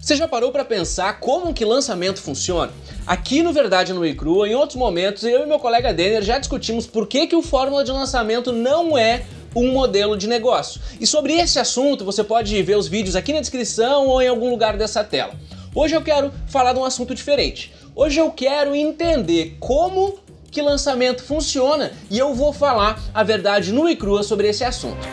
Você já parou para pensar como que lançamento funciona? Aqui no Verdade Nua e Crua, em outros momentos, eu e meu colega Denner já discutimos por que o fórmula de lançamento não é um modelo de negócio. E sobre esse assunto você pode ver os vídeos aqui na descrição ou em algum lugar dessa tela. Hoje eu quero falar de um assunto diferente. Hoje eu quero entender como que lançamento funciona e eu vou falar a verdade nua e crua sobre esse assunto.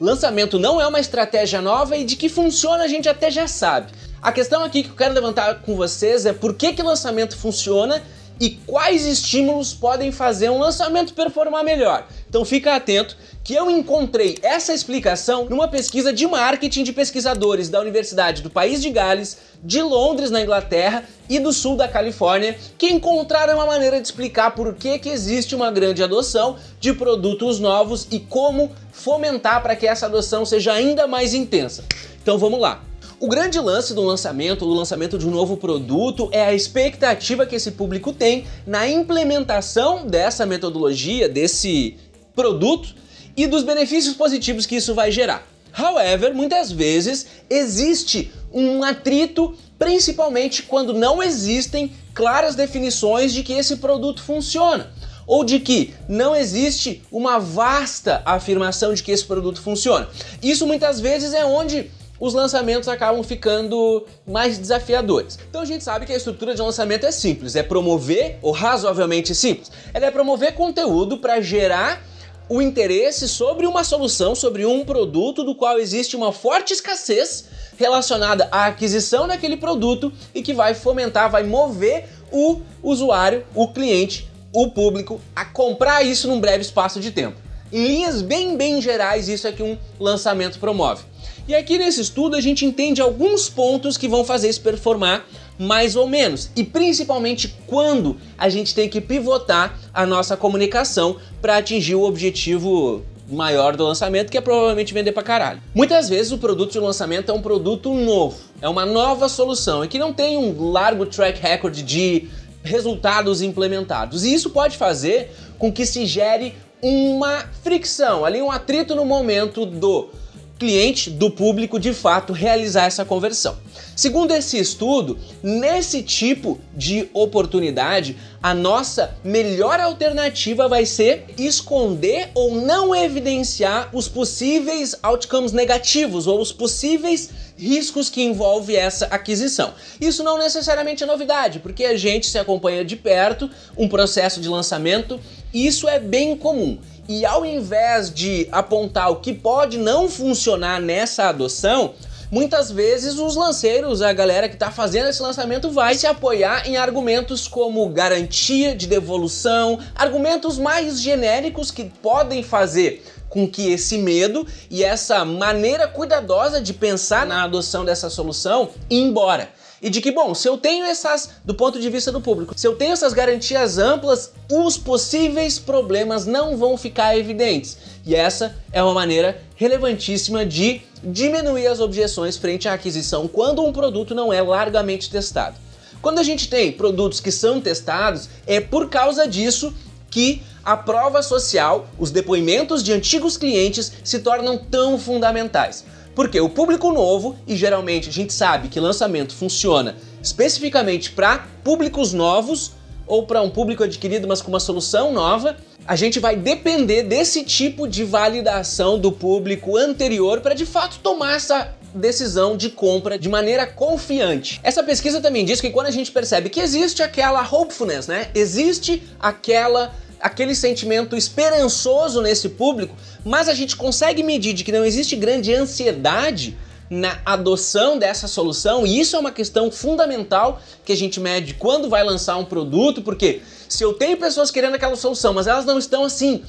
Lançamento não é uma estratégia nova e de que funciona a gente até já sabe. A questão aqui que eu quero levantar com vocês é por que lançamento funciona e quais estímulos podem fazer um lançamento performar melhor. Então fica atento que eu encontrei essa explicação numa pesquisa de marketing de pesquisadores da Universidade do País de Gales, de Londres, na Inglaterra, e do sul da Califórnia, que encontraram uma maneira de explicar por que existe uma grande adoção de produtos novos e como fomentar para que essa adoção seja ainda mais intensa. Então vamos lá. O grande lance do lançamento de um novo produto, é a expectativa que esse público tem na implementação dessa metodologia, desse produto e dos benefícios positivos que isso vai gerar. However, muitas vezes existe um atrito, principalmente quando não existem claras definições de que esse produto funciona, ou de que não existe uma vasta afirmação de que esse produto funciona. Isso muitas vezes é onde os lançamentos acabam ficando mais desafiadores. Então a gente sabe que a estrutura de lançamento é simples, é promover, ou razoavelmente simples, ela é promover conteúdo para gerar o interesse sobre uma solução, sobre um produto do qual existe uma forte escassez relacionada à aquisição daquele produto e que vai fomentar, vai mover o usuário, o cliente, o público a comprar isso num breve espaço de tempo. Em linhas bem gerais, isso é que um lançamento promove. E aqui nesse estudo a gente entende alguns pontos que vão fazer isso performar mais ou menos, e principalmente quando a gente tem que pivotar a nossa comunicação para atingir o objetivo maior do lançamento, que é provavelmente vender pra caralho. Muitas vezes o produto de lançamento é um produto novo, é uma nova solução e que não tem um largo track record de resultados implementados, e isso pode fazer com que se gere uma fricção, ali um atrito no momento do cliente, do público, de fato realizar essa conversão. Segundo esse estudo, nesse tipo de oportunidade, a nossa melhor alternativa vai ser esconder ou não evidenciar os possíveis outcomes negativos ou os possíveis riscos que envolve essa aquisição. Isso não necessariamente é novidade, porque a gente se acompanha de perto um processo de lançamento, e isso é bem comum. E ao invés de apontar o que pode não funcionar nessa adoção, muitas vezes os lanceiros, a galera que está fazendo esse lançamento vai se apoiar em argumentos como garantia de devolução, argumentos mais genéricos que podem fazer com que esse medo e essa maneira cuidadosa de pensar na adoção dessa solução ir embora. E de que, bom, se eu tenho essas, do ponto de vista do público, se eu tenho essas garantias amplas, os possíveis problemas não vão ficar evidentes. E essa é uma maneira relevantíssima de diminuir as objeções frente à aquisição quando um produto não é largamente testado. Quando a gente tem produtos que são testados, é por causa disso que a prova social, os depoimentos de antigos clientes se tornam tão fundamentais. Porque o público novo, e geralmente a gente sabe que lançamento funciona especificamente para públicos novos ou para um público adquirido, mas com uma solução nova, a gente vai depender desse tipo de validação do público anterior para de fato tomar essa decisão de compra de maneira confiante. Essa pesquisa também diz que quando a gente percebe que existe aquela hopefulness, né? Existe aquele sentimento esperançoso nesse público, mas a gente consegue medir de que não existe grande ansiedade na adoção dessa solução, e isso é uma questão fundamental que a gente mede quando vai lançar um produto, porque se eu tenho pessoas querendo aquela solução, mas elas não estão assim,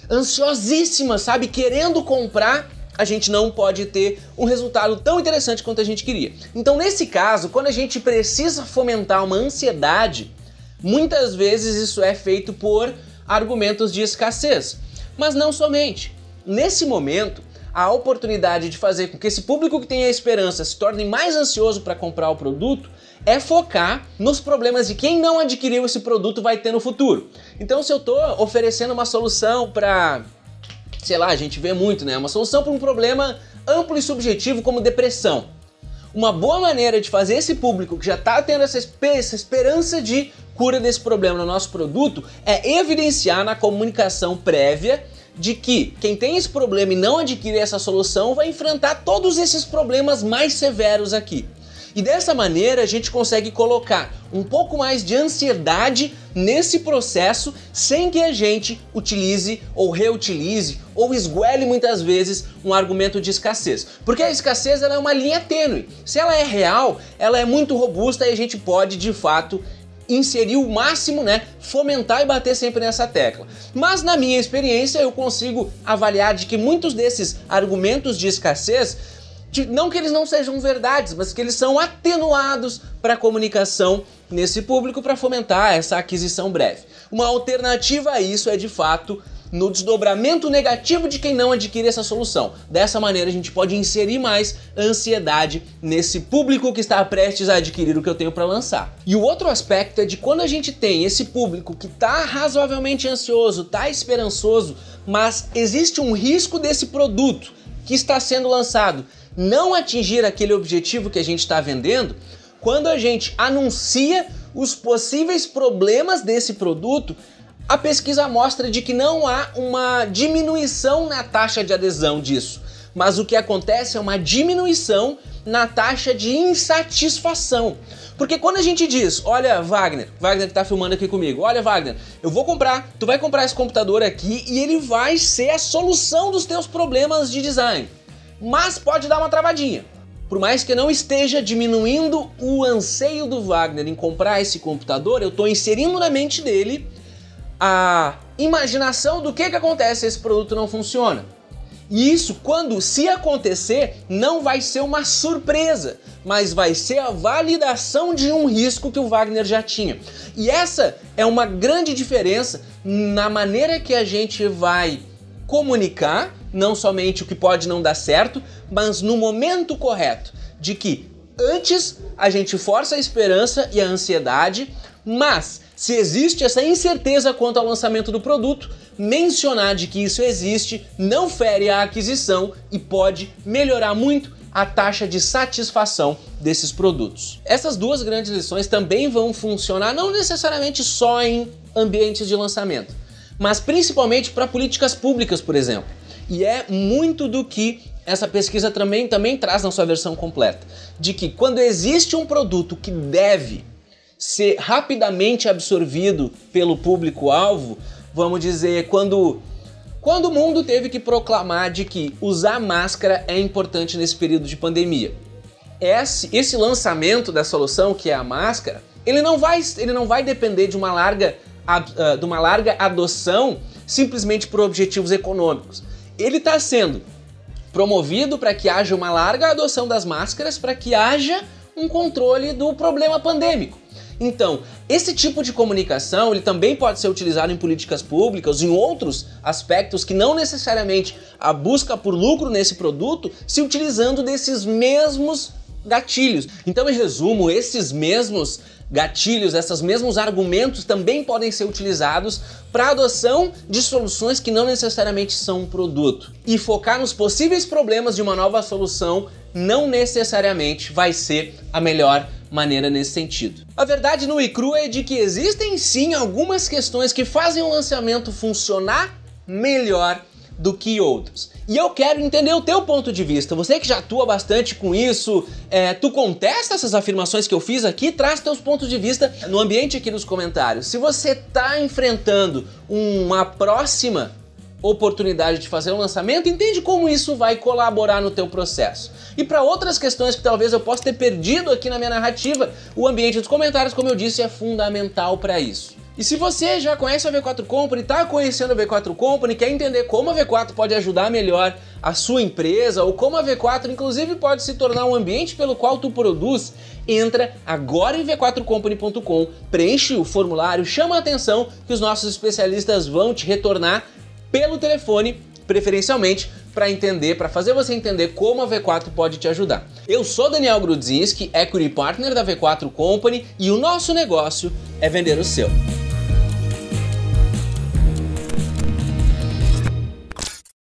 ansiosíssimas, sabe, querendo comprar, a gente não pode ter um resultado tão interessante quanto a gente queria. Então nesse caso, quando a gente precisa fomentar uma ansiedade, muitas vezes isso é feito por argumentos de escassez, mas não somente. Nesse momento, a oportunidade de fazer com que esse público que tem a esperança se torne mais ansioso para comprar o produto é focar nos problemas de quem não adquiriu esse produto vai ter no futuro. Então, se eu estou oferecendo uma solução para sei lá, a gente vê muito, né? Uma solução para um problema amplo e subjetivo como depressão. Uma boa maneira de fazer esse público que já está tendo essa esperança de cura desse problema no nosso produto é evidenciar na comunicação prévia de que quem tem esse problema e não adquire essa solução vai enfrentar todos esses problemas mais severos aqui. E dessa maneira a gente consegue colocar um pouco mais de ansiedade nesse processo sem que a gente utilize ou reutilize ou esguele muitas vezes um argumento de escassez. Porque a escassez ela é uma linha tênue. Se ela é real, ela é muito robusta e a gente pode de fato inserir o máximo, né, fomentar e bater sempre nessa tecla. Mas na minha experiência eu consigo avaliar de que muitos desses argumentos de escassez, não que eles não sejam verdades, mas que eles são atenuados para a comunicação nesse público para fomentar essa aquisição breve. Uma alternativa a isso é de fato no desdobramento negativo de quem não adquire essa solução. Dessa maneira a gente pode inserir mais ansiedade nesse público que está prestes a adquirir o que eu tenho para lançar. E o outro aspecto é de quando a gente tem esse público que está razoavelmente ansioso, está esperançoso, mas existe um risco desse produto que está sendo lançado não atingir aquele objetivo que a gente está vendendo, quando a gente anuncia os possíveis problemas desse produto, a pesquisa mostra de que não há uma diminuição na taxa de adesão disso, mas o que acontece é uma diminuição na taxa de insatisfação. Porque quando a gente diz, olha Wagner que tá filmando aqui comigo, olha Wagner, tu vai comprar esse computador aqui e ele vai ser a solução dos teus problemas de design, mas pode dar uma travadinha. Por mais que não esteja diminuindo o anseio do Wagner em comprar esse computador, eu estou inserindo na mente dele a imaginação do que acontece se esse produto não funciona. E isso, se acontecer, não vai ser uma surpresa, mas vai ser a validação de um risco que o Wagner já tinha. E essa é uma grande diferença na maneira que a gente vai comunicar, não somente o que pode não dar certo, mas no momento correto, de que antes a gente força a esperança e a ansiedade, mas se existe essa incerteza quanto ao lançamento do produto, mencionar de que isso existe não fere a aquisição e pode melhorar muito a taxa de satisfação desses produtos. Essas duas grandes lições também vão funcionar não necessariamente só em ambientes de lançamento, mas principalmente para políticas públicas, por exemplo. E é muito do que essa pesquisa também traz na sua versão completa, de que quando existe um produto que deve ser rapidamente absorvido pelo público-alvo, vamos dizer, quando o mundo teve que proclamar de que usar máscara é importante nesse período de pandemia. Esse lançamento da solução, que é a máscara, ele não vai depender de uma larga adoção simplesmente por objetivos econômicos. Ele está sendo promovido para que haja uma larga adoção das máscaras, para que haja um controle do problema pandêmico. Então, esse tipo de comunicação ele também pode ser utilizado em políticas públicas, em outros aspectos que não necessariamente a busca por lucro nesse produto, se utilizando desses mesmos gatilhos. Então, em resumo, esses mesmos gatilhos, esses mesmos argumentos também podem ser utilizados para a adoção de soluções que não necessariamente são um produto. E focar nos possíveis problemas de uma nova solução não necessariamente vai ser a melhor maneira nesse sentido. A verdade nua e crua é de que existem sim algumas questões que fazem o lançamento funcionar melhor do que outros. E eu quero entender o teu ponto de vista. Você que já atua bastante com isso, tu contesta essas afirmações que eu fiz aqui? Traz teus pontos de vista no ambiente aqui nos comentários. Se você está enfrentando uma próxima oportunidade de fazer um lançamento, entende como isso vai colaborar no teu processo. E para outras questões que talvez eu possa ter perdido aqui na minha narrativa, o ambiente dos comentários, como eu disse, é fundamental para isso. E se você já conhece a V4 Company, está conhecendo a V4 Company, quer entender como a V4 pode ajudar melhor a sua empresa, ou como a V4 inclusive pode se tornar um ambiente pelo qual tu produz, entra agora em v4company.com, preenche o formulário, chama a atenção que os nossos especialistas vão te retornar pelo telefone, preferencialmente, para fazer você entender como a V4 pode te ajudar. Eu sou Daniel Grudzinski, Equity Partner da V4 Company, e o nosso negócio é vender o seu.